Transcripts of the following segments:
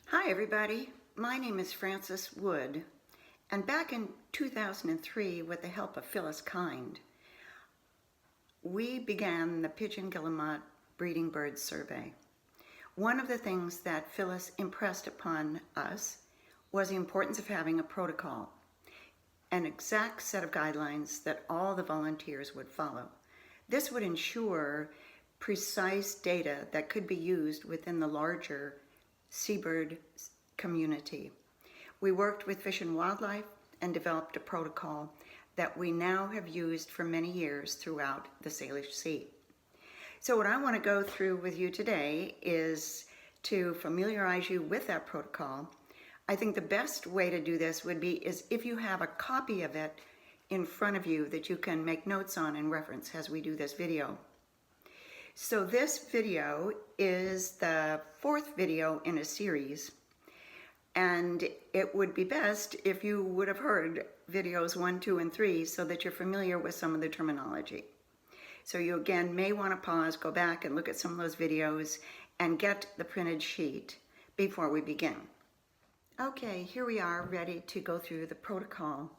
Hi everybody, my name is Frances Wood, and back in 2003 with the help of Phyllis Kind, we began the Pigeon Guillemot Breeding Bird Survey. One of the things that Phyllis impressed upon us was the importance of having a protocol, an exact set of guidelines that all the volunteers would follow. This would ensure precise data that could be used within the larger seabird community. We worked with Fish and Wildlife and developed a protocol that we now have used for many years throughout the Salish Sea. So what I want to go through with you today is to familiarize you with that protocol. I think the best way to do this would be if you have a copy of it in front of you that you can make notes on and reference as we do this video. So this video is the fourth video in a series, and it would be best if you would have heard videos 1, 2, and 3 so that you're familiar with some of the terminology. So you again may want to pause, go back and look at some of those videos and get the printed sheet before we begin. Okay, here we are ready to go through the protocol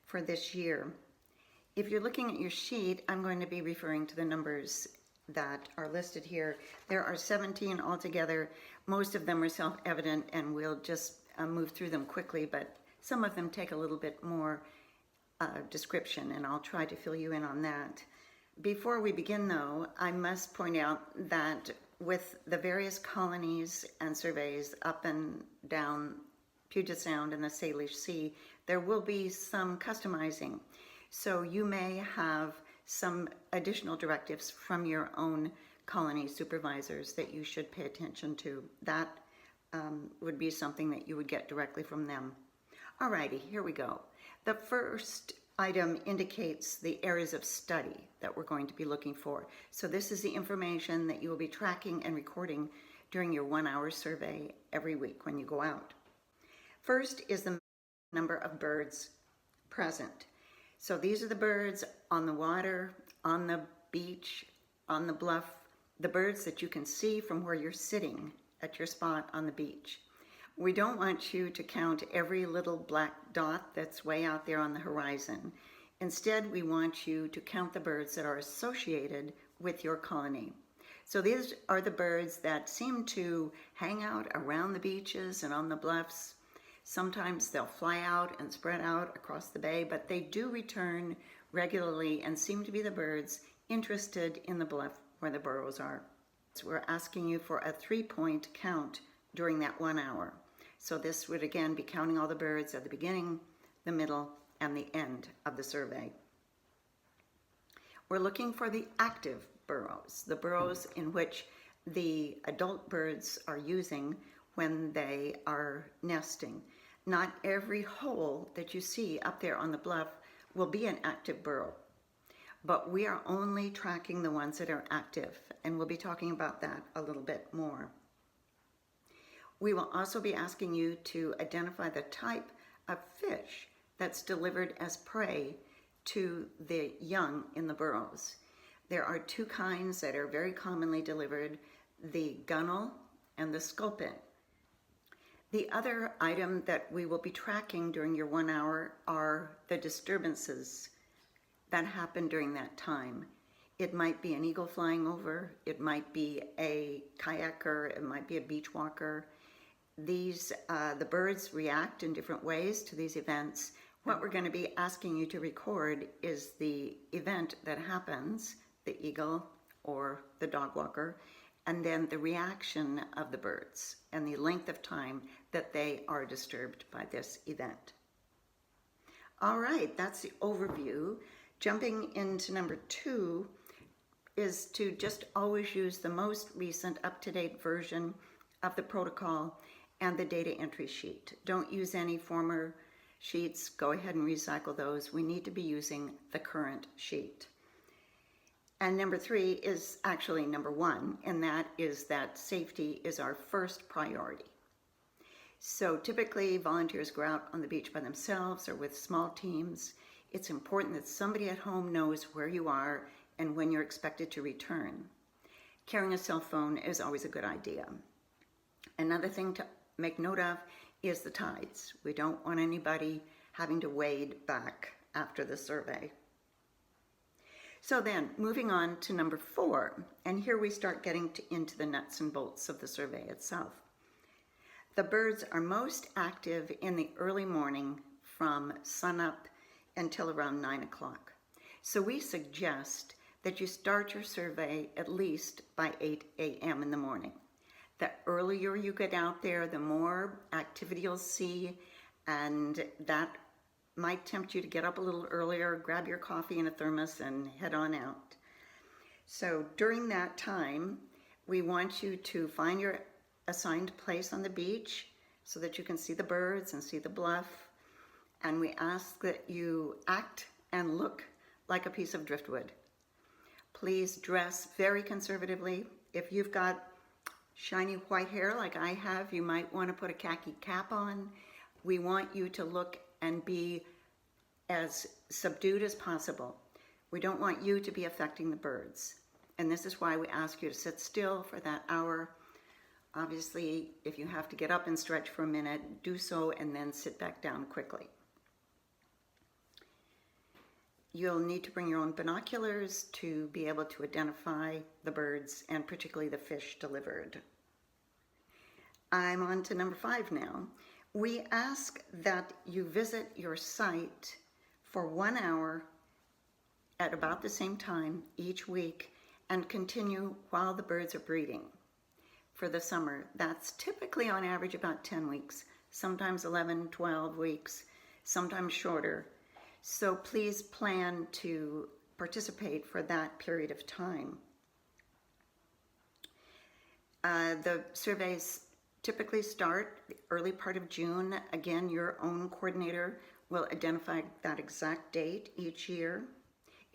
for this year. If you're looking at your sheet, I'm going to be referring to the numbers that are listed here. There are 17 altogether. Most of them are self-evident and we'll just move through them quickly, but some of them take a little bit more description, and I'll try to fill you in on that. Before we begin though, I must point out that with the various colonies and surveys up and down Puget Sound and the Salish Sea, there will be some customizing. So you may have some additional directives from your own colony supervisors that you should pay attention to. That would be something that you would get directly from them. Alrighty, here we go. The first item indicates the areas of study that we're going to be looking for. So this is the information that you will be tracking and recording during your 1-hour survey every week when you go out. First is the number of birds present. So these are the birds on the water, on the beach, on the bluff, the birds that you can see from where you're sitting at your spot on the beach. We don't want you to count every little black dot that's way out there on the horizon. Instead, we want you to count the birds that are associated with your colony. So these are the birds that seem to hang out around the beaches and on the bluffs. Sometimes they'll fly out and spread out across the bay, but they do return regularly and seem to be the birds interested in the bluff where the burrows are. So we're asking you for a 3-point count during that 1 hour. So this would again be counting all the birds at the beginning, the middle, and the end of the survey. We're looking for the active burrows, the burrows in which the adult birds are using when they are nesting. Not every hole that you see up there on the bluff will be an active burrow, but we are only tracking the ones that are active, and we'll be talking about that a little bit more. We will also be asking you to identify the type of fish that's delivered as prey to the young in the burrows. There are 2 kinds that are very commonly delivered, the gunnel and the sculpin. The other item that we will be tracking during your 1 hour are the disturbances that happen during that time. It might be an eagle flying over, it might be a kayaker, it might be a beach walker. These, the birds react in different ways to these events. What we're going to be asking you to record is the event that happens, the eagle or the dog walker, and then the reaction of the birds and the length of time that they are disturbed by this event. All right, that's the overview. Jumping into number 2 is to just always use the most recent up-to-date version of the protocol and the data entry sheet. Don't use any former sheets. Go ahead and recycle those. We need to be using the current sheet. And number 3 is actually number 1, and that is that safety is our first priority. So typically volunteers go out on the beach by themselves or with small teams. It's important that somebody at home knows where you are and when you're expected to return. Carrying a cell phone is always a good idea. Another thing to make note of is the tides. We don't want anybody having to wade back after the survey. So then, moving on to number 4, and here we start getting into the nuts and bolts of the survey itself. The birds are most active in the early morning from sunup until around 9 o'clock. So we suggest that you start your survey at least by 8 a.m. in the morning. The earlier you get out there, the more activity you'll see, and that might tempt you to get up a little earlier, grab your coffee and a thermos, and head on out. So during that time, we want you to find your assigned place on the beach so that you can see the birds and see the bluff. And we ask that you act and look like a piece of driftwood. Please dress very conservatively. If you've got shiny white hair like I have, you might want to put a khaki cap on. We want you to look and be as subdued as possible. We don't want you to be affecting the birds. And this is why we ask you to sit still for that hour. Obviously, if you have to get up and stretch for a minute, do so and then sit back down quickly. You'll need to bring your own binoculars to be able to identify the birds and particularly the fish delivered. I'm on to number 5 now. We ask that you visit your site for 1 hour at about the same time each week and continue while the birds are breeding. For the summer, that's typically on average about 10 weeks, sometimes 11, 12 weeks, sometimes shorter. So please plan to participate for that period of time. The surveys typically start the early part of June. Again, your own coordinator will identify that exact date each year.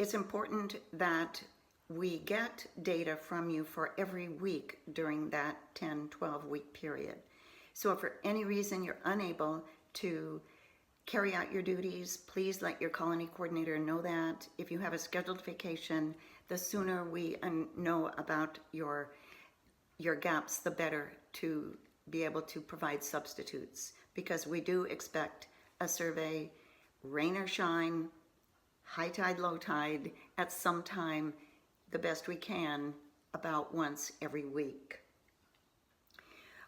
It's important that we get data from you for every week during that 10, 12-week period. So if for any reason you're unable to carry out your duties, please let your colony coordinator know that. If you have a scheduled vacation, the sooner we know about your gaps, the better to be able to provide substitutes, because we do expect a survey, rain or shine, high tide, low tide, at some time, the best we can, about once every week.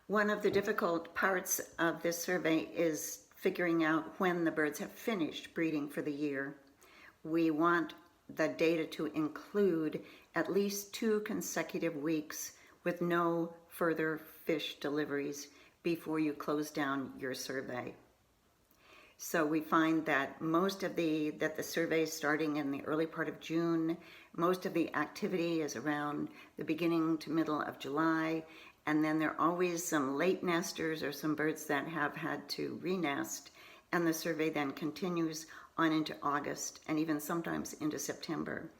One of the difficult parts of this survey is figuring out when the birds have finished breeding for the year. We want the data to include at least 2 consecutive weeks with no further fish deliveries before you close down your survey. So we find that the survey is starting in the early part of June. Most of the activity is around the beginning to middle of July. And then there are always some late nesters or some birds that have had to re-nest. And the survey then continues on into August and even sometimes into September.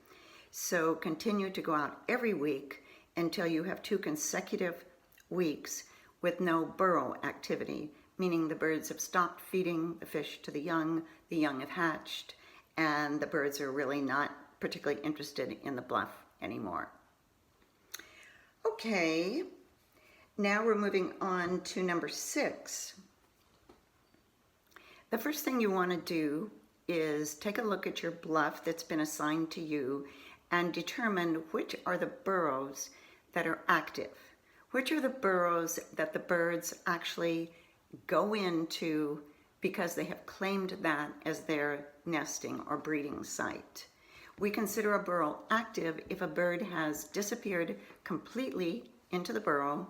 So continue to go out every week until you have 2 consecutive weeks with no burrow activity, meaning the birds have stopped feeding the fish to the young have hatched, and the birds are really not particularly interested in the bluff anymore. Okay, now we're moving on to number 6. The first thing you want to do is take a look at your bluff that's been assigned to you and determine which are the burrows that are active. Which are the burrows that the birds actually go into because they have claimed that as their nesting or breeding site. We consider a burrow active if a bird has disappeared completely into the burrow,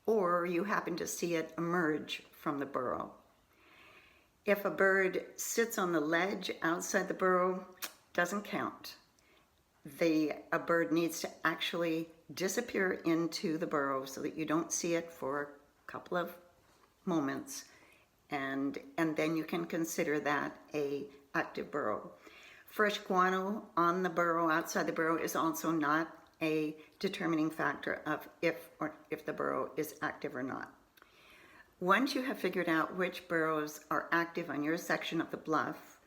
or you happen to see it emerge from the burrow. If a bird sits on the ledge outside the burrow, doesn't count. A bird needs to actually disappear into the burrow so that you don't see it for a couple of moments, and then you can consider that a active burrow. Fresh guano on the burrow, outside the burrow, is also not a determining factor of if the burrow is active or not. Once you have figured out which burrows are active on your section of the bluff,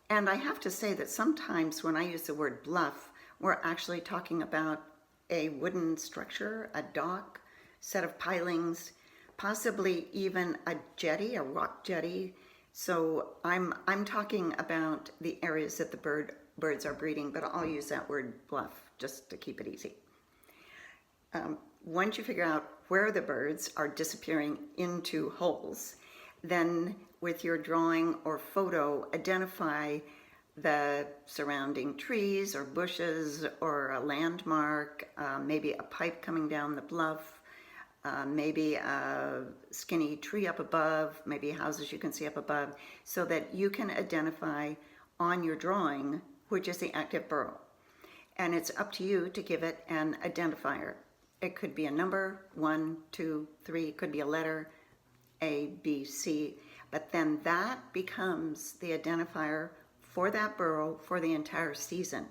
and I have to say that sometimes when I use the word bluff, we're actually talking about a wooden structure, a dock, set of pilings. possibly even a jetty, a rock jetty. So I'm talking about the areas that the birds are breeding, but I'll use that word bluff just to keep it easy. Once you figure out where the birds are disappearing into holes, then with your drawing or photo, identify the surrounding trees or bushes or a landmark, maybe a pipe coming down the bluff, maybe a skinny tree up above, maybe houses you can see up above, so that you can identify on your drawing which is the active burrow. And it's up to you to give it an identifier. It could be a number, 1, 2, 3, it could be a letter, A, B, C, but then that becomes the identifier for that burrow for the entire season.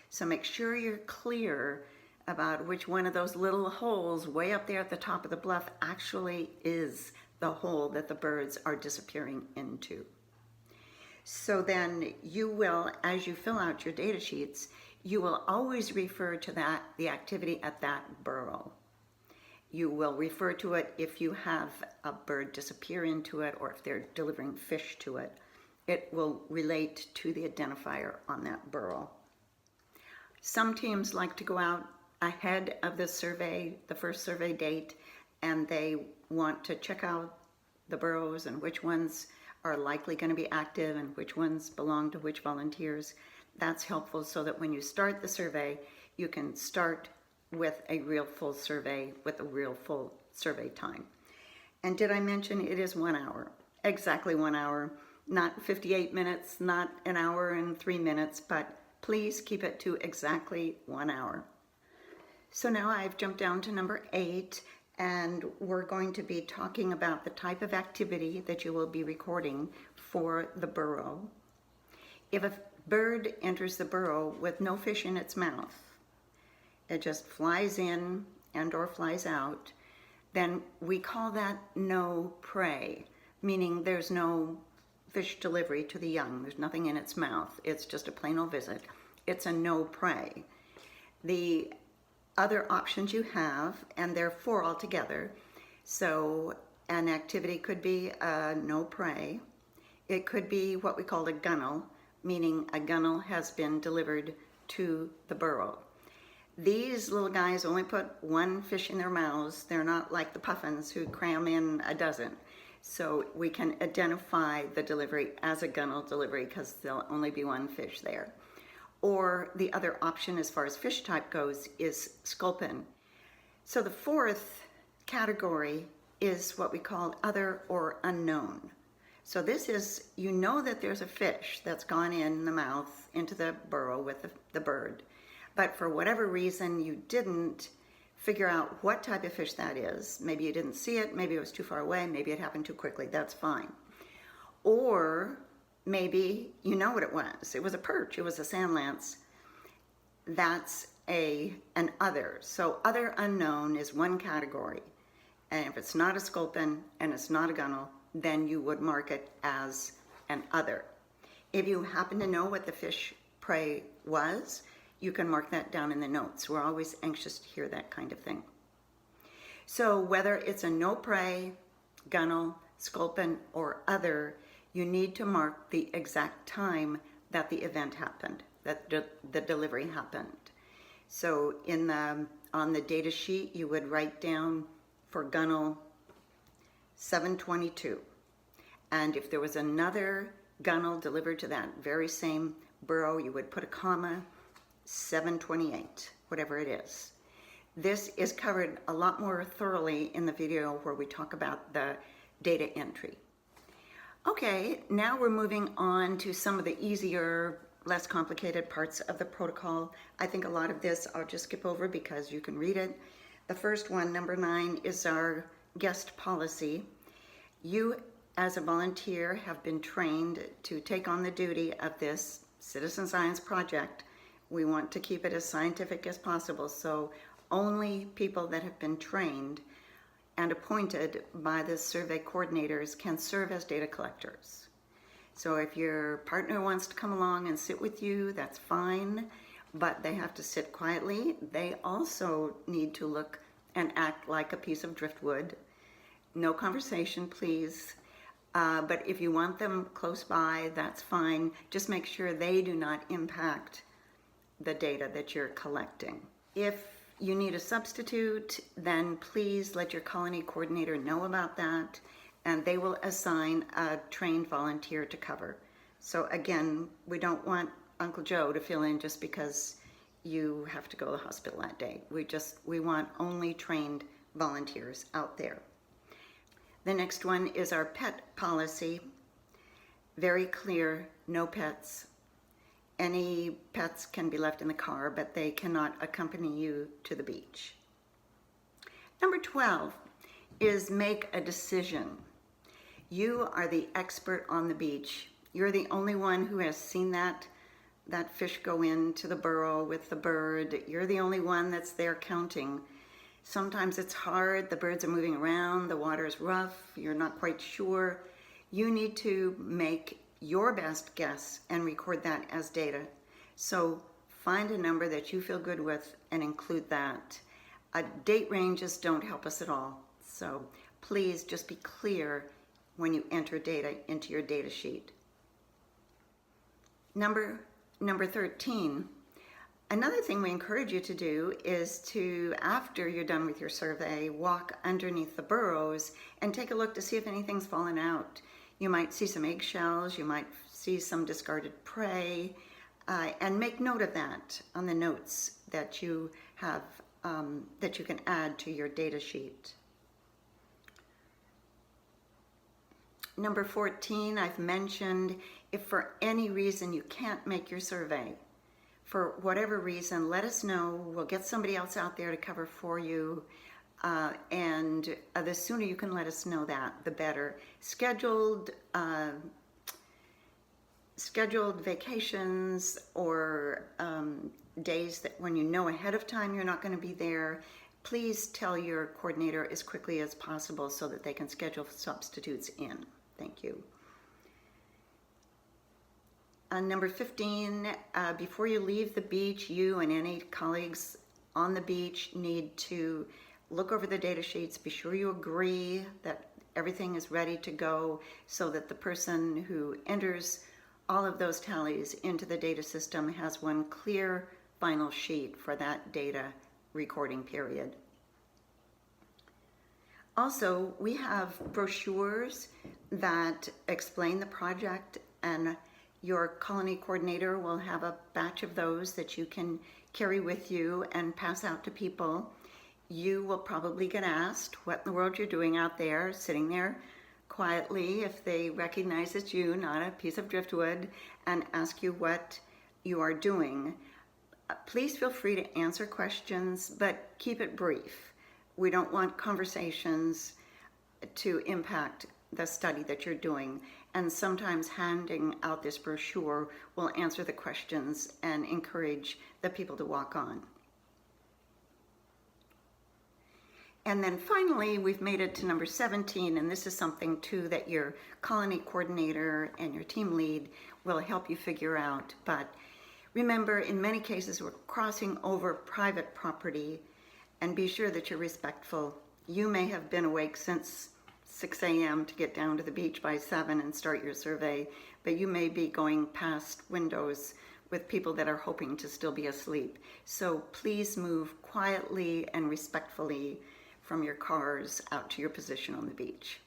So make sure you're clear about which one of those little holes way up there at the top of the bluff actually is the hole that the birds are disappearing into. So then you will, as you fill out your data sheets, you will always refer to the activity at that burrow. You will refer to it if you have a bird disappear into it or if they're delivering fish to it. It will relate to the identifier on that burrow. Some teams like to go out ahead of the survey, the first survey date, and they want to check out the burrows and which ones are likely going to be active and which ones belong to which volunteers. That's helpful so that when you start the survey, you can start with a real full survey with a real full survey time. And did I mention it is 1 hour? Exactly 1 hour, not 58 minutes, not an hour and 3 minutes, but please keep it to exactly 1 hour. So now I've jumped down to number 8, and we're going to be talking about the type of activity that you will be recording for the burrow. If a bird enters the burrow with no fish in its mouth, it just flies in and or flies out, then we call that no prey, meaning there's no fish delivery to the young. There's nothing in its mouth. It's just a plain old visit. It's a no prey. The other options you have, and there are 4 altogether, so an activity could be a no prey. It could be what we call a gunnel, meaning a gunnel has been delivered to the burrow. These little guys only put 1 fish in their mouths. They're not like the puffins who cram in a dozen. So we can identify the delivery as a gunnel delivery because there'll only be 1 fish there. Or the other option as far as fish type goes is sculpin. So the 4th category is what we call other or unknown. So this is, you know that there's a fish that's gone in the mouth into the burrow with the bird, but for whatever reason you didn't figure out what type of fish that is. Maybe you didn't see it, maybe it was too far away, maybe it happened too quickly, that's fine. Or maybe you know what it was. It was a perch, it was a sand lance. That's an other. So other unknown is 1 category. And if it's not a sculpin and it's not a gunnel, then you would mark it as an other. If you happen to know what the fish prey was, you can mark that down in the notes. We're always anxious to hear that kind of thing. So whether it's a no prey, gunnel, sculpin, or other, you need to mark the exact time that the event happened, that the delivery happened. So on the data sheet, you would write down for gunnel 7:22. And if there was another gunnel delivered to that very same burrow, you would put a comma, 7:28, whatever it is. This is covered a lot more thoroughly in the video where we talk about the data entry. Okay, now we're moving on to some of the easier, less complicated parts of the protocol. I think a lot of this I'll just skip over because you can read it. The first one, number 9, is our guest policy. You, as a volunteer, have been trained to take on the duty of this citizen science project. We want to keep it as scientific as possible, so only people that have been trained and appointed by the survey coordinators can serve as data collectors. So if your partner wants to come along and sit with you, that's fine, but they have to sit quietly. They also need to look and act like a piece of driftwood. No conversation, please. But if you want them close by, that's fine. Just make sure they do not impact the data that you're collecting. If you need a substitute, then please let your colony coordinator know about that, and they will assign a trained volunteer to cover. So again, we don't want Uncle Joe to fill in just because you have to go to the hospital that day. We want only trained volunteers out there. The next one is our pet policy. Very clear, no pets. Any pets can be left in the car, but they cannot accompany you to the beach. Number 12 is make a decision. You are the expert on the beach. You're the only one who has seen that fish go into the burrow with the bird. You're the only one that's there counting. Sometimes it's hard, the birds are moving around, the water is rough, you're not quite sure. You need to make your best guess and record that as data. So find a number that you feel good with and include that. Date ranges don't help us at all. So please just be clear when you enter data into your data sheet. Number 13. Another thing we encourage you to do is to, after you're done with your survey, walk underneath the burrows and take a look to see if anything's fallen out. You might see some eggshells, you might see some discarded prey, and make note of that on the notes that you have, that you can add to your data sheet. Number 14, I've mentioned, if for any reason you can't make your survey, for whatever reason, let us know. We'll get somebody else out there to cover for you. And the sooner you can let us know that, the better. Scheduled vacations or days that when you know ahead of time you're not going to be there, please tell your coordinator as quickly as possible so that they can schedule substitutes in. Thank you. Number 15, before you leave the beach, you and any colleagues on the beach need to look over the data sheets, be sure you agree that everything is ready to go so that the person who enters all of those tallies into the data system has one clear final sheet for that data recording period. Also, we have brochures that explain the project, and your colony coordinator will have a batch of those that you can carry with you and pass out to people. You will probably get asked what in the world you're doing out there, sitting there quietly if they recognize it's you, not a piece of driftwood, and ask you what you are doing. Please feel free to answer questions, but keep it brief. We don't want conversations to impact the study that you're doing, and sometimes handing out this brochure will answer the questions and encourage the people to walk on. And then finally, we've made it to number 17, and this is something too that your colony coordinator and your team lead will help you figure out. But remember, in many cases, we're crossing over private property, and be sure that you're respectful. You may have been awake since 6 a.m. to get down to the beach by 7 and start your survey, but you may be going past windows with people that are hoping to still be asleep. So please move quietly and respectfully from your cars out to your position on the beach.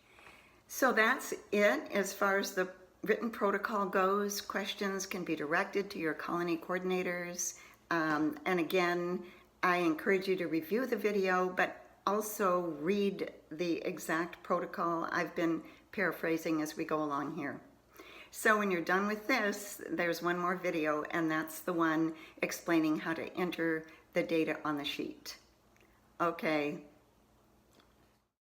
So that's it as far as the written protocol goes. Questions can be directed to your colony coordinators. And again, I encourage you to review the video, but also read the exact protocol. I've been paraphrasing as we go along here. So when you're done with this, there's one more video, and that's the one explaining how to enter the data on the sheet. Okay,